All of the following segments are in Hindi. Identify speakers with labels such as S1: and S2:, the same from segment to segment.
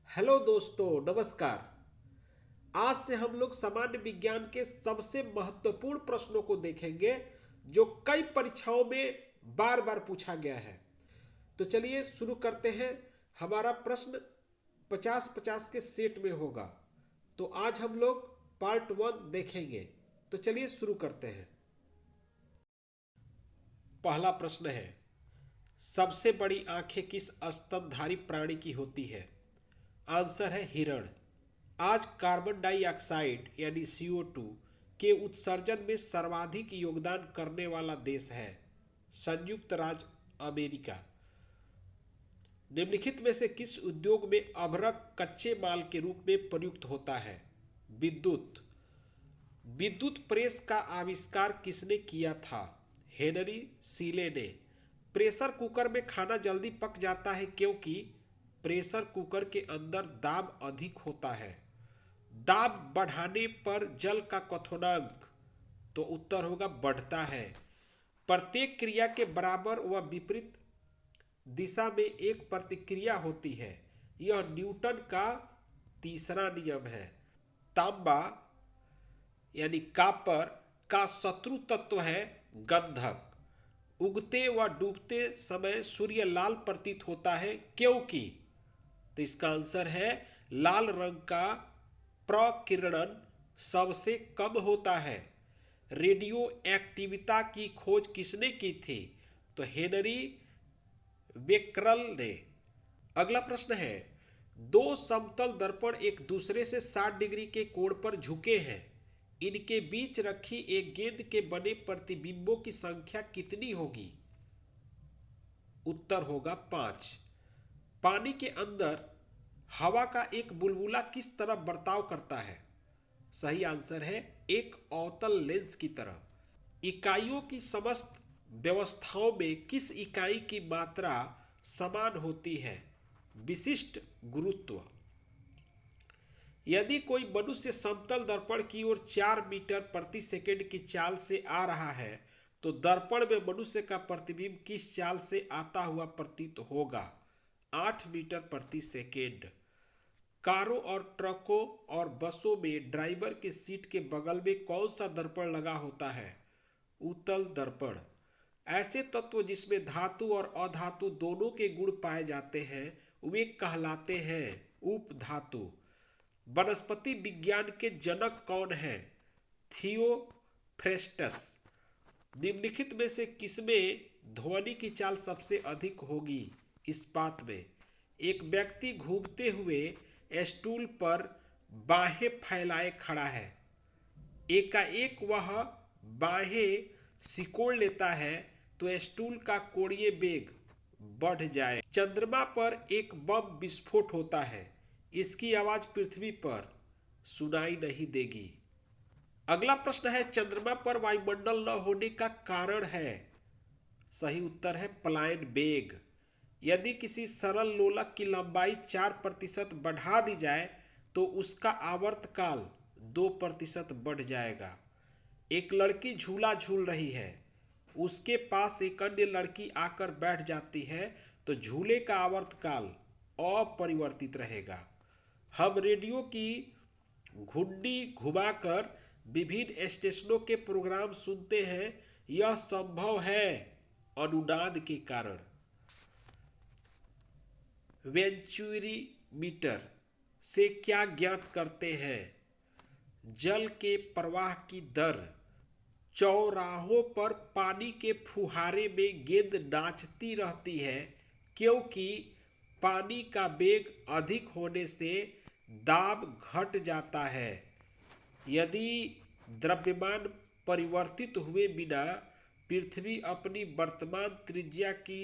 S1: हेलो दोस्तों, नमस्कार। आज से हम लोग सामान्य विज्ञान के सबसे महत्वपूर्ण प्रश्नों को देखेंगे जो कई परीक्षाओं में बार बार पूछा गया है। तो चलिए शुरू करते हैं। हमारा प्रश्न 50-50 के सेट में होगा। तो आज हम लोग पार्ट 1 देखेंगे। तो चलिए शुरू करते हैं। पहला प्रश्न है, सबसे बड़ी आंखें किस स्तनधारी प्राणी की होती है? आंसर है हिरण। आज कार्बन डाइऑक्साइड यानी CO2 के उत्सर्जन में सर्वाधिक योगदान करने वाला देश है संयुक्त राज्य अमेरिका। निम्नलिखित में से किस उद्योग में अभ्रक कच्चे माल के रूप में प्रयुक्त होता है? विद्युत। विद्युत प्रेस का आविष्कार किसने किया था? हेनरी सीले ने। प्रेशर कुकर में खाना जल्दी पक जाता है क्योंकि प्रेशर कुकर के अंदर दाब अधिक होता है। दाब बढ़ाने पर जल का क्वथनांक, तो उत्तर होगा बढ़ता है। प्रत्येक क्रिया के बराबर व विपरीत दिशा में एक प्रतिक्रिया होती है। यह न्यूटन का तीसरा नियम है। तांबा यानी कॉपर का शत्रु तत्व है गंधक। उगते व डूबते समय सूर्य लाल प्रतीत होता है क्योंकि, तो इसका आंसर है लाल रंग का प्रकिरणन सबसे कम होता है। रेडियो एक्टिविता की खोज किसने की थी? तो हेनरी बेकरल ने। अगला प्रश्न है, दो समतल दर्पण एक दूसरे से 60 डिग्री के कोण पर झुके हैं। इनके बीच रखी एक गेंद के बने प्रतिबिंबों की संख्या कितनी होगी? उत्तर होगा 5। पानी के अंदर हवा का एक बुलबुला किस तरह बर्ताव करता है? सही आंसर है एक अवतल लेंस की तरह। इकाइयों की समस्त व्यवस्थाओं में किस इकाई की मात्रा समान होती है? विशिष्ट गुरुत्व। यदि कोई मनुष्य समतल दर्पण की ओर 4 मीटर प्रति सेकंड की चाल से आ रहा है तो दर्पण में मनुष्य का प्रतिबिंब किस चाल से आता हुआ प्रतीत होगा? 8 मीटर प्रति सेकेंड। कारों और ट्रकों और बसों में ड्राइवर की सीट के बगल में कौन सा दर्पण लगा होता है? उत्तल दर्पण। ऐसे तत्व जिसमें धातु और अधातु दोनों के गुण पाए जाते हैं वे कहलाते हैं उपधातु। वनस्पति विज्ञान के जनक कौन है? थियोफ्रेस्टस। निम्नलिखित में से किसमें ध्वनि की चाल सबसे अधिक होगी? इस्पात में। एक व्यक्ति घूमते हुए स्टूल पर बाहें फैलाए खड़ा है। एकाएक वह बाहें सिकोड़ लेता है तो स्टूल का कोणीय वेग बढ़ जाए। चंद्रमा पर एक बम विस्फोट होता है, इसकी आवाज पृथ्वी पर सुनाई नहीं देगी। अगला प्रश्न है, चंद्रमा पर वायुमंडल न होने का कारण है? सही उत्तर है पलायन वेग। यदि किसी सरल लोलक की लंबाई 4% बढ़ा दी जाए तो उसका आवर्तकाल 2% बढ़ जाएगा। एक लड़की झूला झूल रही है, उसके पास एक अन्य लड़की आकर बैठ जाती है तो झूले का आवर्तकाल अपरिवर्तित रहेगा। हम रेडियो की घुंडी घुमाकर विभिन्न स्टेशनों के प्रोग्राम सुनते हैं, यह संभव है अनुनाद के कारण। वेंचुरीमीटर से क्या ज्ञात करते हैं? जल के प्रवाह की दर। चौराहों पर पानी के फुहारे में गेंद नाचती रहती है क्योंकि पानी का वेग अधिक होने से दाब घट जाता है। यदि द्रव्यमान परिवर्तित हुए बिना पृथ्वी अपनी वर्तमान त्रिज्या की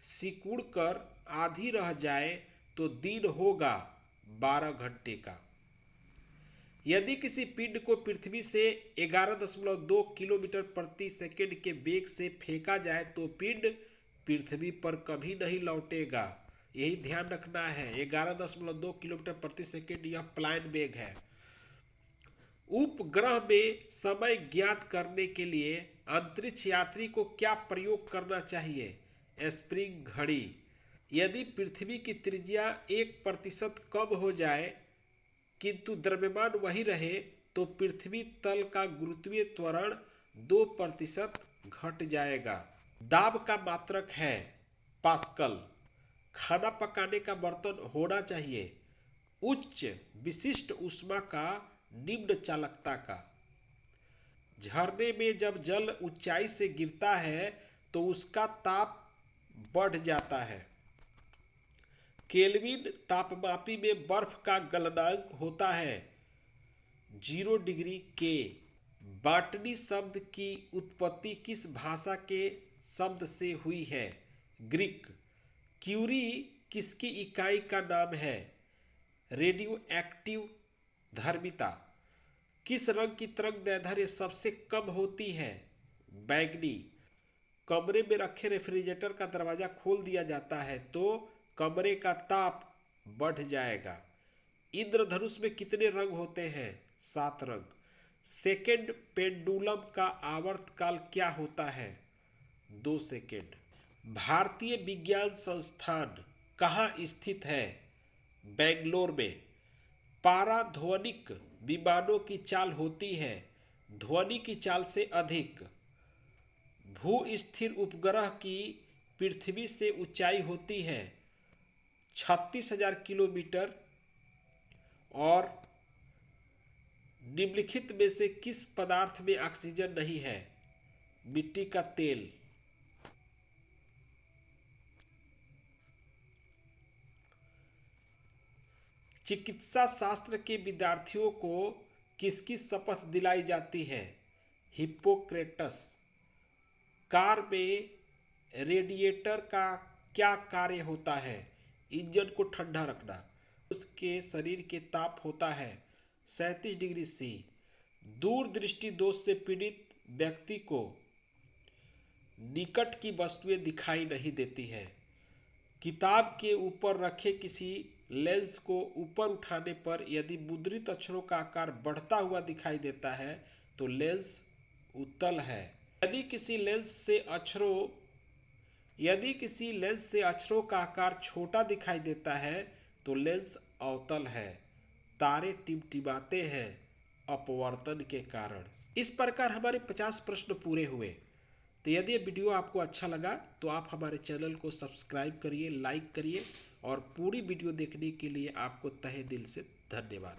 S1: सिकुड़ कर आधी रह जाए तो दिन होगा 12 घंटे का। यदि किसी पिंड को पृथ्वी से 11.2 किलोमीटर प्रति सेकंड के वेग से फेंका जाए तो पिंड पृथ्वी पर कभी नहीं लौटेगा। यही ध्यान रखना है, 11.2 किलोमीटर प्रति सेकंड यह प्लायन वेग है। उपग्रह में समय ज्ञात करने के लिए अंतरिक्ष यात्री को क्या प्रयोग करना चाहिए? स्प्रिंग घड़ी। यदि पृथ्वी की त्रिज्या 1% कम हो जाए किंतु द्रव्यमान वही रहे तो पृथ्वी तल का गुरुत्वीय त्वरण 2% घट जाएगा। दाब का मात्रक है पास्कल। खाना पकाने का बर्तन होना चाहिए उच्च विशिष्ट ऊष्मा का, निम्न चालकता का। झरने में जब जल ऊंचाई से गिरता है तो उसका ताप बढ़ जाता है। केल्विन तापमापी में बर्फ का गलनांक होता है 0 डिग्री के। बॉटनी शब्द की उत्पत्ति किस भाषा के शब्द से हुई है? ग्रीक। क्यूरी किसकी इकाई का नाम है? रेडियो एक्टिव धर्मिता। किस रंग की तरंगदैर्ध्य सबसे कम होती है? बैंगनी। कमरे में रखे रेफ्रिजरेटर का दरवाजा खोल दिया जाता है तो कमरे का ताप बढ़ जाएगा। इंद्रधनुष में कितने रंग होते हैं? 7 रंग। सेकेंड पेंडुलम का आवर्तकाल क्या होता है? 2 सेकेंड। भारतीय विज्ञान संस्थान कहाँ स्थित है? बेंगलोर में। पाराध्वनिक विमानों की चाल होती है ध्वनि की चाल से अधिक। भू स्थिर उपग्रह की पृथ्वी से ऊंचाई होती है 36,000 किलोमीटर। और निम्नलिखित में से किस पदार्थ में ऑक्सीजन नहीं है? मिट्टी का तेल। चिकित्सा शास्त्र के विद्यार्थियों को किसकी शपथ दिलाई जाती है? हिप्पोक्रेटस। कार में रेडिएटर का क्या कार्य होता है? इंजन को ठंडा रखना। उसके शरीर के ताप होता है 37 डिग्री सी। दूरदृष्टि दोष से पीड़ित व्यक्ति को निकट की वस्तुएं दिखाई नहीं देती है। किताब के ऊपर रखे किसी लेंस को ऊपर उठाने पर यदि मुद्रित अक्षरों का आकार बढ़ता हुआ दिखाई देता है तो लेंस उत्तल है। यदि किसी लेंस से अक्षरों का आकार छोटा दिखाई देता है तो लेंस अवतल है। तारे टिमटिमाते हैं अपवर्तन के कारण। इस प्रकार हमारे 50 प्रश्न पूरे हुए। तो यदि ये वीडियो आपको अच्छा लगा तो आप हमारे चैनल को सब्सक्राइब करिए, लाइक करिए और पूरी वीडियो देखने के लिए आपको तहे दिल से धन्यवाद।